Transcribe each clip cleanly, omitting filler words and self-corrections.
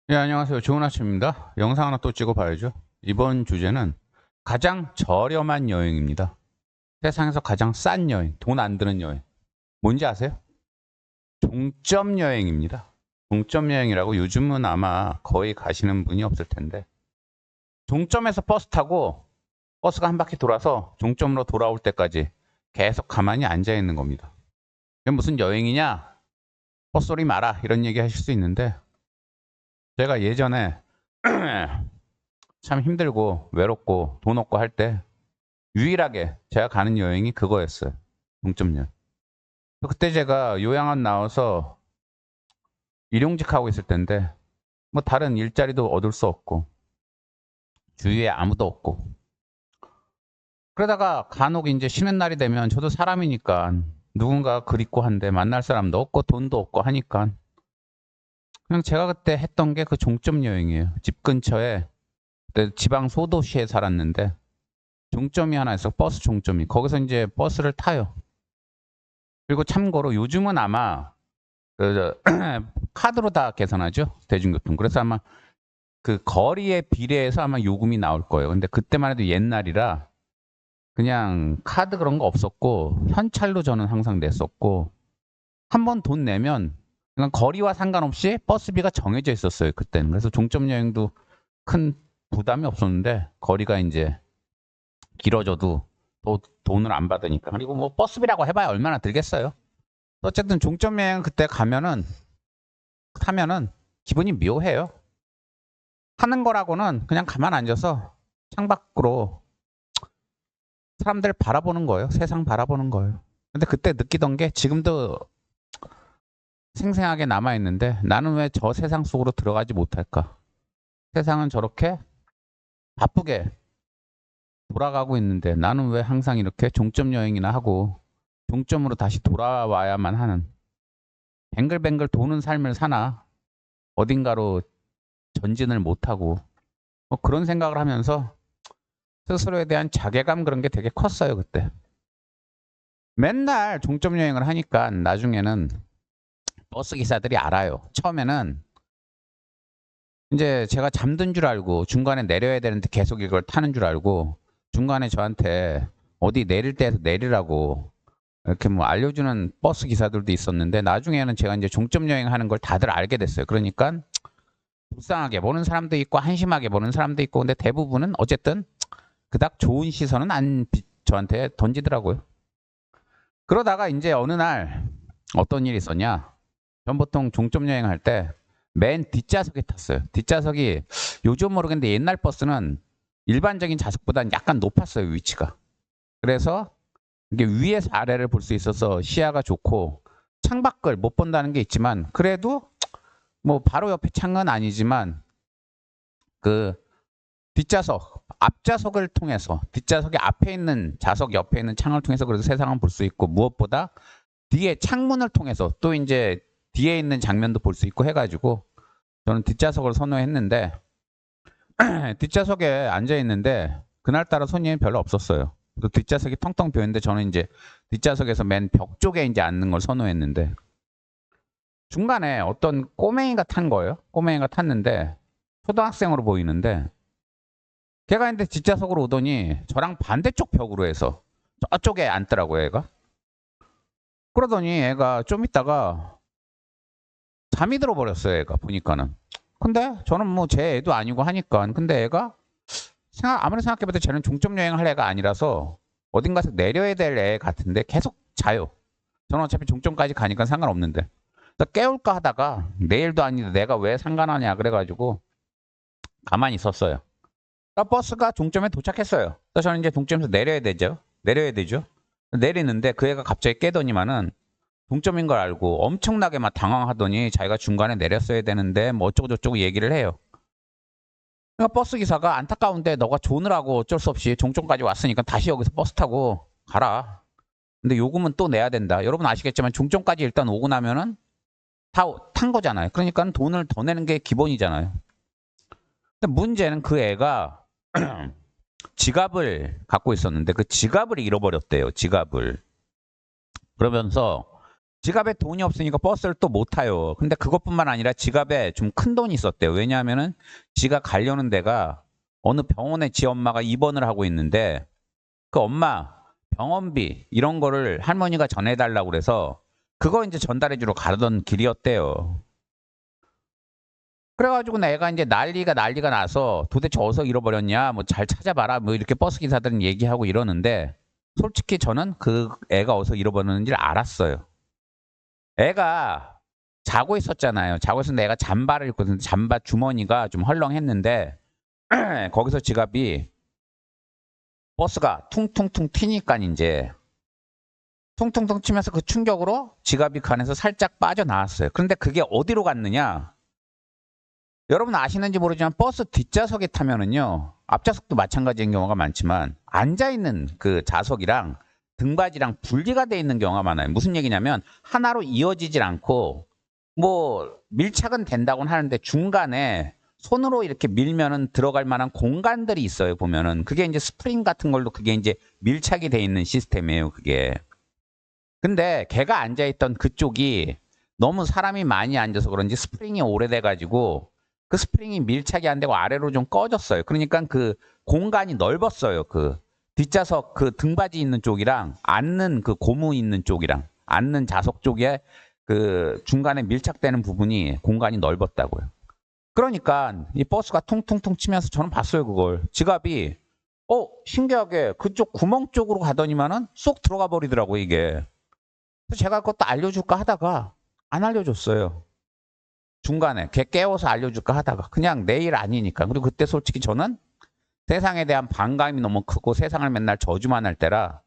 네, 안녕하세요. 좋은 아침입니다. 영상 하나 또 찍어 봐야죠. 이번 주제는 가장 저렴한 여행입니다. 세상에서 가장 싼 여행, 돈 안 드는 여행. 뭔지 아세요? 종점 여행입니다. 종점 여행이라고 요즘은 아마 거의 가시는 분이 없을 텐데, 종점에서 버스 타고 버스가 한 바퀴 돌아서 종점으로 돌아올 때까지 계속 가만히 앉아 있는 겁니다. 이게 무슨 여행이냐? 헛소리 마라. 이런 얘기 하실 수 있는데, 제가 예전에 참 힘들고 외롭고 돈 없고 할 때 유일하게 제가 가는 여행이 그거였어요. 동점여행. 그때 제가 요양원 나와서 일용직 하고 있을 텐데 뭐 다른 일자리도 얻을 수 없고 주위에 아무도 없고 그러다가 간혹 이제 쉬는 날이 되면 저도 사람이니까 누군가 그립고 한데 만날 사람도 없고 돈도 없고 하니까 그냥 제가 그때 했던 게 그 종점 여행이에요. 집 근처에 그때 지방 소도시에 살았는데 종점이 하나 있어. 버스 종점이. 거기서 이제 버스를 타요. 그리고 참고로 요즘은 아마 그 카드로 다 계산하죠. 대중교통. 그래서 아마 그 거리에 비례해서 아마 요금이 나올 거예요. 근데 그때만 해도 옛날이라 그냥 카드 그런 거 없었고 현찰로 저는 항상 냈었고 한 번 돈 내면 그냥 거리와 상관없이 버스비가 정해져 있었어요. 그때는. 그래서 종점 여행도 큰 부담이 없었는데 거리가 이제 길어져도 또 돈을 안 받으니까. 그리고 뭐 버스비라고 해봐야 얼마나 들겠어요. 어쨌든 종점 여행 그때 가면은 타면은 기분이 묘해요. 하는 거라고는 그냥 가만 앉아서 창밖으로 사람들 바라보는 거예요. 세상 바라보는 거예요. 근데 그때 느끼던 게 지금도 생생하게 남아있는데 나는 왜 저 세상 속으로 들어가지 못할까? 세상은 저렇게 바쁘게 돌아가고 있는데 나는 왜 항상 이렇게 종점 여행이나 하고 종점으로 다시 돌아와야만 하는 뱅글뱅글 도는 삶을 사나 어딘가로 전진을 못하고 뭐 그런 생각을 하면서 스스로에 대한 자괴감 그런 게 되게 컸어요 그때. 맨날 종점 여행을 하니까 나중에는 버스 기사들이 알아요. 처음에는 이제 제가 잠든 줄 알고 중간에 내려야 되는데 계속 이걸 타는 줄 알고 중간에 저한테 어디 내릴 때에서 내리라고 이렇게 뭐 알려주는 버스 기사들도 있었는데 나중에는 제가 이제 종점 여행하는 걸 다들 알게 됐어요. 그러니까 불쌍하게 보는 사람도 있고 한심하게 보는 사람도 있고 근데 대부분은 어쨌든 그닥 좋은 시선은 안 저한테 던지더라고요. 그러다가 이제 어느 날 어떤 일이 있었냐? 전 보통 종점 여행할 때 맨 뒷좌석에 탔어요. 뒷좌석이 요즘 모르겠는데 옛날 버스는 일반적인 좌석보다는 약간 높았어요, 위치가. 그래서 이게 위에서 아래를 볼 수 있어서 시야가 좋고 창밖을 못 본다는 게 있지만 그래도 뭐 바로 옆에 창은 아니지만 그 뒷좌석, 앞좌석을 통해서 뒷좌석의 앞에 있는 좌석 옆에 있는 창을 통해서 그래도 세상을 볼 수 있고 무엇보다 뒤에 창문을 통해서 또 이제 뒤에 있는 장면도 볼 수 있고 해가지고 저는 뒷좌석을 선호했는데 뒷좌석에 앉아 있는데 그날따라 손님이 별로 없었어요. 그 뒷좌석이 텅텅 비어 있는데 저는 이제 뒷좌석에서 맨 벽 쪽에 이제 앉는 걸 선호했는데 중간에 어떤 꼬맹이가 탄 거예요. 꼬맹이가 탔는데 초등학생으로 보이는데 걔가 근데 뒷좌석으로 오더니 저랑 반대쪽 벽으로 해서 저쪽에 앉더라고요, 애가. 그러더니 애가 좀 있다가 잠이 들어버렸어요, 애가 보니까는. 근데 저는 뭐 제 애도 아니고 하니까. 근데 애가 아무리 생각해봐도 쟤는 종점 여행할 애가 아니라서 어딘가서 내려야 될 애 같은데 계속 자요. 저는 어차피 종점까지 가니까 상관없는데. 그래서 깨울까 하다가 내일도 아닌데 내가 왜 상관하냐 그래가지고 가만히 있었어요. 버스가 종점에 도착했어요. 그래서 저는 이제 종점에서 내려야 되죠. 내려야 되죠. 내리는데 그 애가 갑자기 깨더니만은 동점인 걸 알고 엄청나게 막 당황하더니 자기가 중간에 내렸어야 되는데 뭐 어쩌고저쩌고 얘기를 해요. 그러니까 버스 기사가 안타까운데 너가 조느라고 어쩔 수 없이 종점까지 왔으니까 다시 여기서 버스 타고 가라. 근데 요금은 또 내야 된다. 여러분 아시겠지만 종점까지 일단 오고 나면은 다 탄 거잖아요. 그러니까 돈을 더 내는 게 기본이잖아요. 근데 문제는 그 애가 지갑을 갖고 있었는데 그 지갑을 잃어버렸대요. 지갑을. 그러면서 지갑에 돈이 없으니까 버스를 또 못 타요. 근데 그것뿐만 아니라 지갑에 좀 큰 돈이 있었대요. 왜냐하면은 지가 가려는 데가 어느 병원에 지 엄마가 입원을 하고 있는데 그 엄마 병원비 이런 거를 할머니가 전해달라고 그래서 그거 이제 전달해주러 가던 길이었대요. 그래가지고 내가 이제 난리가 나서 도대체 어디서 잃어버렸냐, 뭐 잘 찾아봐라, 뭐 이렇게 버스 기사들은 얘기하고 이러는데 솔직히 저는 그 애가 어디서 잃어버렸는지를 알았어요. 애가 자고 있었잖아요. 자고 있었는데 애가 잠바를 입고 있는데 잠바 주머니가 좀 헐렁했는데 거기서 지갑이 버스가 퉁퉁퉁 튀니까 이제 퉁퉁퉁 치면서 그 충격으로 지갑이 그 안에서 살짝 빠져나왔어요. 그런데 그게 어디로 갔느냐? 여러분 아시는지 모르지만 버스 뒷좌석에 타면은요, 앞좌석도 마찬가지인 경우가 많지만 앉아있는 그 좌석이랑 등받이랑 분리가 돼 있는 경우가 많아요. 무슨 얘기냐면 하나로 이어지질 않고 뭐 밀착은 된다고는 하는데 중간에 손으로 이렇게 밀면은 들어갈 만한 공간들이 있어요. 보면은 그게 이제 스프링 같은 걸로 그게 이제 밀착이 돼 있는 시스템이에요. 그게. 근데 걔가 앉아있던 그쪽이 너무 사람이 많이 앉아서 그런지 스프링이 오래돼 가지고 그 스프링이 밀착이 안 되고 아래로 좀 꺼졌어요. 그러니까 그 공간이 넓었어요. 그 뒷좌석 그 등받이 있는 쪽이랑 앉는 그 고무 있는 쪽이랑 앉는 좌석 쪽에 그 중간에 밀착되는 부분이 공간이 넓었다고요. 그러니까 이 버스가 퉁퉁퉁 치면서 저는 봤어요. 그걸. 지갑이 신기하게 그쪽 구멍 쪽으로 가더니만은 쏙 들어가 버리더라고 이게. 그래서 제가 그것도 알려줄까 하다가 안 알려줬어요. 중간에 걔 깨워서 알려줄까 하다가 그냥 내 일 아니니까. 그리고 그때 솔직히 저는 세상에 대한 반감이 너무 크고 세상을 맨날 저주만 할 때라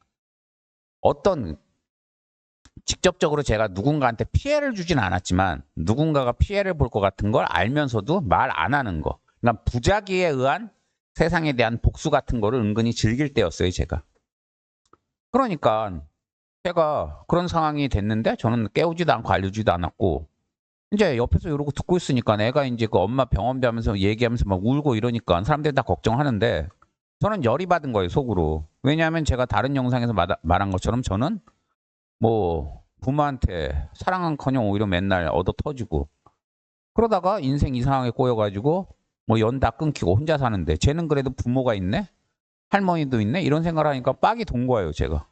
어떤 직접적으로 제가 누군가한테 피해를 주진 않았지만 누군가가 피해를 볼 것 같은 걸 알면서도 말 안 하는 거. 그러니까 부작위에 의한 세상에 대한 복수 같은 거를 은근히 즐길 때였어요, 제가. 그러니까 제가 그런 상황이 됐는데 저는 깨우지도 않고 알려주지도 않았고 이제 옆에서 이러고 듣고 있으니까 애가 이제 그 엄마 병원비 하면서 얘기하면서 막 울고 이러니까 사람들이 다 걱정하는데 저는 열이 받은 거예요, 속으로. 왜냐하면 제가 다른 영상에서 말한 것처럼 저는 뭐 부모한테 사랑은커녕 오히려 맨날 얻어 터지고 그러다가 인생 이 상황에 꼬여가지고 뭐 연 다 끊기고 혼자 사는데 쟤는 그래도 부모가 있네? 할머니도 있네? 이런 생각을 하니까 빡이 돈 거예요, 제가.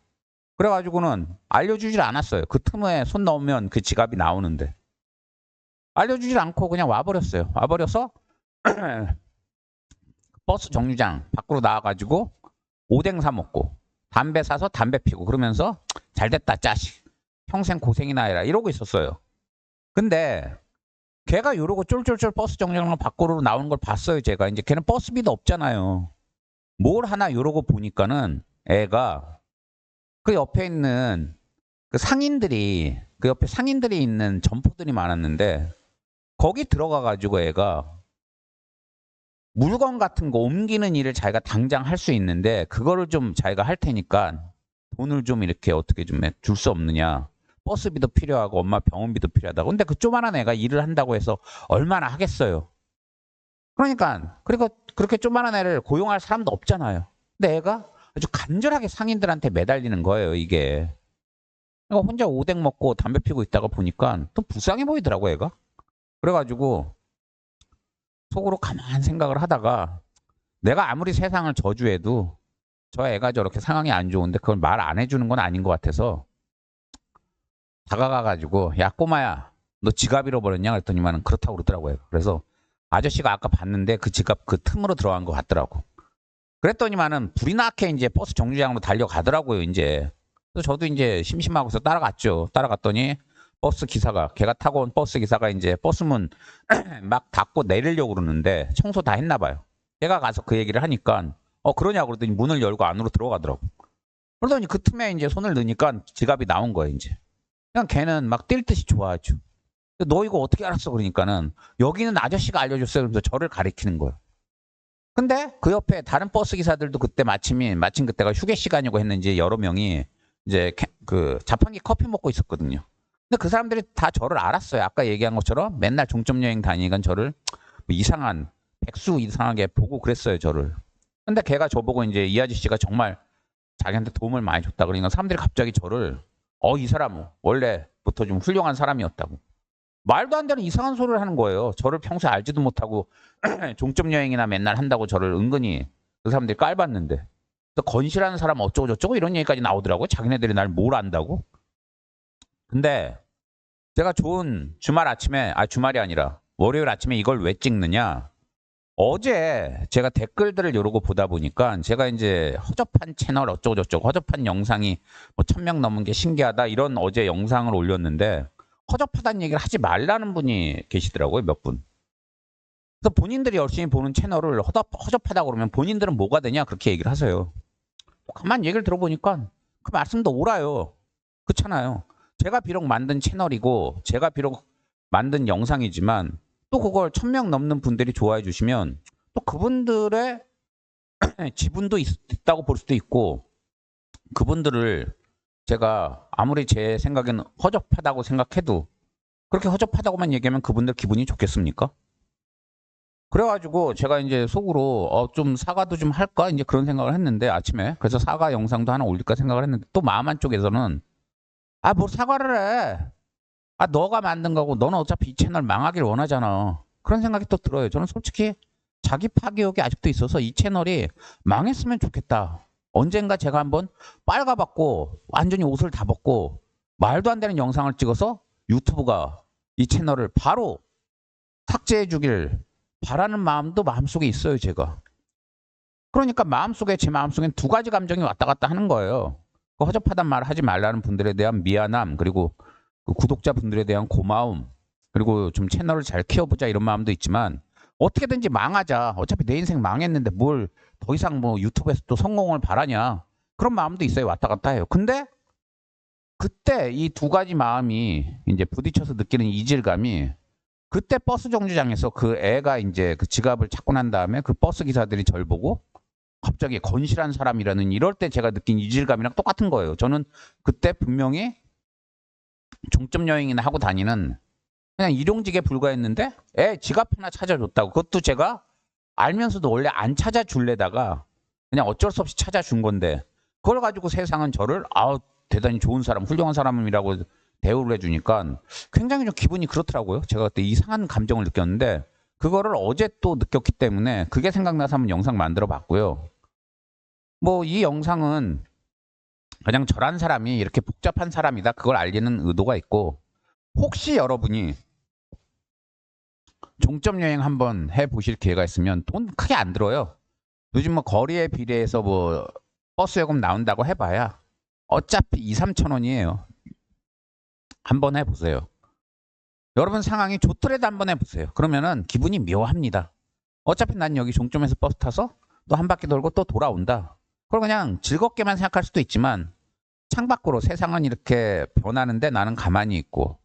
그래가지고는 알려주질 않았어요. 그 틈에 손 넣으면 그 지갑이 나오는데. 알려주질 않고 그냥 와버렸어요. 와버려서 버스 정류장 밖으로 나와가지고 오뎅 사 먹고 담배 사서 담배 피고 그러면서 잘됐다 짜식 평생 고생이나 해라 이러고 있었어요. 근데 걔가 이러고 쫄쫄쫄 버스 정류장 밖으로 나오는 걸 봤어요. 제가 이제 걔는 버스비도 없잖아요. 뭘 하나 이러고 보니까는 애가 그 옆에 있는 그 상인들이 그 옆에 상인들이 있는 점포들이 많았는데 거기 들어가가지고 애가 물건 같은 거 옮기는 일을 자기가 당장 할 수 있는데 그거를 좀 자기가 할 테니까 돈을 좀 이렇게 어떻게 좀 줄 수 없느냐. 버스비도 필요하고 엄마 병원비도 필요하다고. 근데 그 조만한 애가 일을 한다고 해서 얼마나 하겠어요. 그러니까 그리고 그렇게 조만한 애를 고용할 사람도 없잖아요. 근데 애가 아주 간절하게 상인들한테 매달리는 거예요, 이게. 그러니까 혼자 오뎅 먹고 담배 피고 있다가 보니까 또 불쌍해 보이더라고, 애가. 그래가지고 속으로 가만 생각을 하다가 내가 아무리 세상을 저주해도 저 애가 저렇게 상황이 안 좋은데 그걸 말 안 해주는 건 아닌 것 같아서 다가가가지고 야 꼬마야 너 지갑 잃어버렸냐 그랬더니만은 그렇다고 그러더라고요. 그래서 아저씨가 아까 봤는데 그 지갑 그 틈으로 들어간 것 같더라고. 그랬더니만은 불이 나게 이제 버스 정류장으로 달려가더라고요. 이제 그래서 저도 이제 심심하고서 따라갔죠. 따라갔더니 버스 기사가 걔가 타고 온 버스 기사가 이제 버스문 막 닫고 내리려고 그러는데 청소 다 했나 봐요. 걔가 가서 그 얘기를 하니까 그러냐고 그러더니 문을 열고 안으로 들어가더라고. 그러더니 그 틈에 이제 손을 넣으니까 지갑이 나온 거예요. 이제 그냥 걔는 막 뛸 듯이 좋아하죠. 너 이거 어떻게 알았어? 그러니까는 여기는 아저씨가 알려줬어요. 그러면서 저를 가리키는 거예요. 근데 그 옆에 다른 버스 기사들도 그때 마침 그때가 휴게 시간이고 했는지 여러 명이 이제 그 자판기 커피 먹고 있었거든요. 근데 그 사람들이 다 저를 알았어요. 아까 얘기한 것처럼 맨날 종점 여행 다니니까 저를 뭐 이상한 백수 이상하게 보고 그랬어요. 저를. 근데 걔가 저보고 이제 이 아저씨가 정말 자기한테 도움을 많이 줬다 그러니까 사람들이 갑자기 저를 이 사람 원래 부터 좀 훌륭한 사람이었다고. 말도 안 되는 이상한 소리를 하는 거예요. 저를 평소에 알지도 못하고 종점 여행이나 맨날 한다고 저를 은근히 그 사람들이 깔봤는데 또 건실한 사람 어쩌고 저쩌고 이런 얘기까지 나오더라고요. 자기네들이 날 뭘 안다고. 근데 제가 좋은 주말 아침에, 주말이 아니라 월요일 아침에 이걸 왜 찍느냐. 어제 제가 댓글들을 요러고 보다 보니까 제가 이제 허접한 채널 어쩌고 저쩌고 허접한 영상이 뭐 1000명 넘은 게 신기하다 이런 어제 영상을 올렸는데 허접하다는 얘기를 하지 말라는 분이 계시더라고요. 몇 분. 그래서 본인들이 열심히 보는 채널을 허접하다고 그러면 본인들은 뭐가 되냐 그렇게 얘기를 하세요. 가만 얘기를 들어보니까 그 말씀도 옳아요. 그렇잖아요. 제가 비록 만든 채널이고 제가 비록 만든 영상이지만 또 그걸 1000명 넘는 분들이 좋아해 주시면 또 그분들의 지분도 있다고 볼 수도 있고 그분들을 제가 아무리 제 생각에는 허접하다고 생각해도 그렇게 허접하다고만 얘기하면 그분들 기분이 좋겠습니까? 그래가지고 제가 이제 속으로 좀 사과도 좀 할까 이제 그런 생각을 했는데 아침에 그래서 사과 영상도 하나 올릴까 생각을 했는데 또 마음 한쪽에서는 뭘 사과를 해. 너가 만든 거고 너는 어차피 이 채널 망하길 원하잖아. 그런 생각이 또 들어요. 저는 솔직히 자기 파괴욕이 아직도 있어서 이 채널이 망했으면 좋겠다. 언젠가 제가 한번 빨가벗고 완전히 옷을 다 벗고 말도 안 되는 영상을 찍어서 유튜브가 이 채널을 바로 삭제해 주길 바라는 마음도 마음속에 있어요. 제가. 그러니까 제 마음속엔 두 가지 감정이 왔다 갔다 하는 거예요. 그 허접하단 말을 하지 말라는 분들에 대한 미안함 그리고 그 구독자분들에 대한 고마움 그리고 좀 채널을 잘 키워보자 이런 마음도 있지만 어떻게든지 망하자. 어차피 내 인생 망했는데 뭘 더 이상 뭐 유튜브에서 또 성공을 바라냐. 그런 마음도 있어요. 왔다 갔다 해요. 근데 그때 이 두 가지 마음이 이제 부딪혀서 느끼는 이질감이 그때 버스 정류장에서 그 애가 이제 그 지갑을 찾고 난 다음에 그 버스 기사들이 절 보고 갑자기 건실한 사람이라는 이럴 때 제가 느낀 이질감이랑 똑같은 거예요. 저는 그때 분명히 종점 여행이나 하고 다니는 그냥 일용직에 불과했는데 애 지갑 하나 찾아줬다고. 그것도 제가 알면서도 원래 안 찾아줄래다가 그냥 어쩔 수 없이 찾아준 건데 그걸 가지고 세상은 저를 대단히 좋은 사람 훌륭한 사람이라고 대우를 해주니까 굉장히 좀 기분이 그렇더라고요. 제가 그때 이상한 감정을 느꼈는데 그거를 어제 또 느꼈기 때문에 그게 생각나서 한번 영상 만들어 봤고요. 뭐 이 영상은 그냥 저란 사람이 이렇게 복잡한 사람이다 그걸 알리는 의도가 있고 혹시 여러분이 종점 여행 한번 해보실 기회가 있으면 돈 크게 안 들어요. 요즘 뭐 거리에 비례해서 뭐 버스 요금 나온다고 해봐야 어차피 2, 3천 원이에요. 한번 해보세요. 여러분 상황이 좋더라도 한번 해보세요. 그러면은 기분이 묘합니다. 어차피 난 여기 종점에서 버스 타서 또 한 바퀴 돌고 또 돌아온다. 그걸 그냥 즐겁게만 생각할 수도 있지만 창밖으로 세상은 이렇게 변하는데 나는 가만히 있고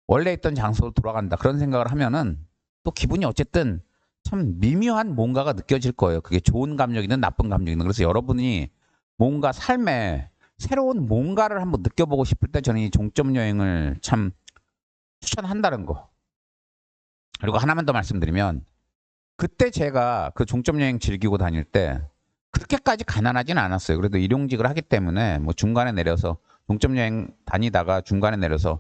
원래 있던 장소로 돌아간다. 그런 생각을 하면은 또 기분이 어쨌든 참 미묘한 뭔가가 느껴질 거예요. 그게 좋은 감정이든 나쁜 감정이든. 그래서 여러분이 뭔가 삶에 새로운 뭔가를 한번 느껴보고 싶을 때 저는 이 종점 여행을 참 추천한다는 거. 그리고 하나만 더 말씀드리면 그때 제가 그 종점 여행 즐기고 다닐 때 그렇게까지 가난하진 않았어요. 그래도 일용직을 하기 때문에 뭐 중간에 내려서 종점 여행 다니다가 중간에 내려서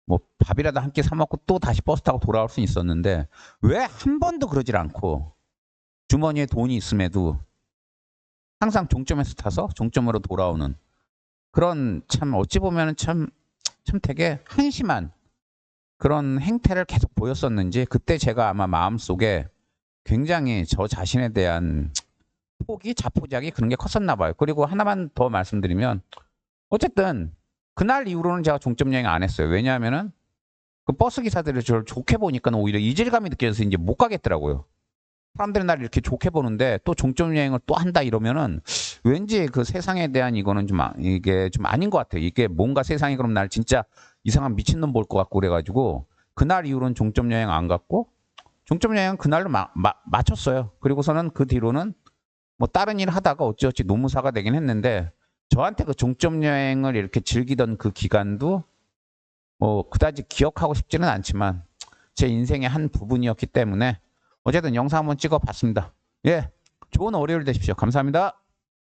뭐 밥이라도 한 끼 사 먹고 또 다시 버스 타고 돌아올 수 있었는데 왜 한 번도 그러질 않고 주머니에 돈이 있음에도 항상 종점에서 타서 종점으로 돌아오는 그런 참 어찌 보면 참 되게 한심한 그런 행태를 계속 보였었는지 그때 제가 아마 마음속에 굉장히 저 자신에 대한 자포자기 그런 게 컸었나 봐요. 그리고 하나만 더 말씀드리면 어쨌든 그날 이후로는 제가 종점 여행 안 했어요. 왜냐하면은 그 버스 기사들이 저를 좋게 보니까 오히려 이질감이 느껴져서 이제 못 가겠더라고요. 사람들이 날 이렇게 좋게 보는데 또 종점 여행을 또 한다 이러면은 왠지 그 세상에 대한 이거는 이게 좀 아닌 것 같아요. 이게 뭔가 세상이 그럼 날 진짜 이상한 미친놈 볼 것 같고 그래가지고 그날 이후로는 종점 여행 안 갔고 종점 여행은 그날로 마쳤어요. 그리고서는 그 뒤로는 뭐 다른 일 하다가 어찌어찌 노무사가 되긴 했는데 저한테 그 종점 여행을 이렇게 즐기던 그 기간도 뭐 그다지 기억하고 싶지는 않지만 제 인생의 한 부분이었기 때문에 어쨌든 영상 한번 찍어봤습니다. 예, 좋은 월요일 되십시오. 감사합니다.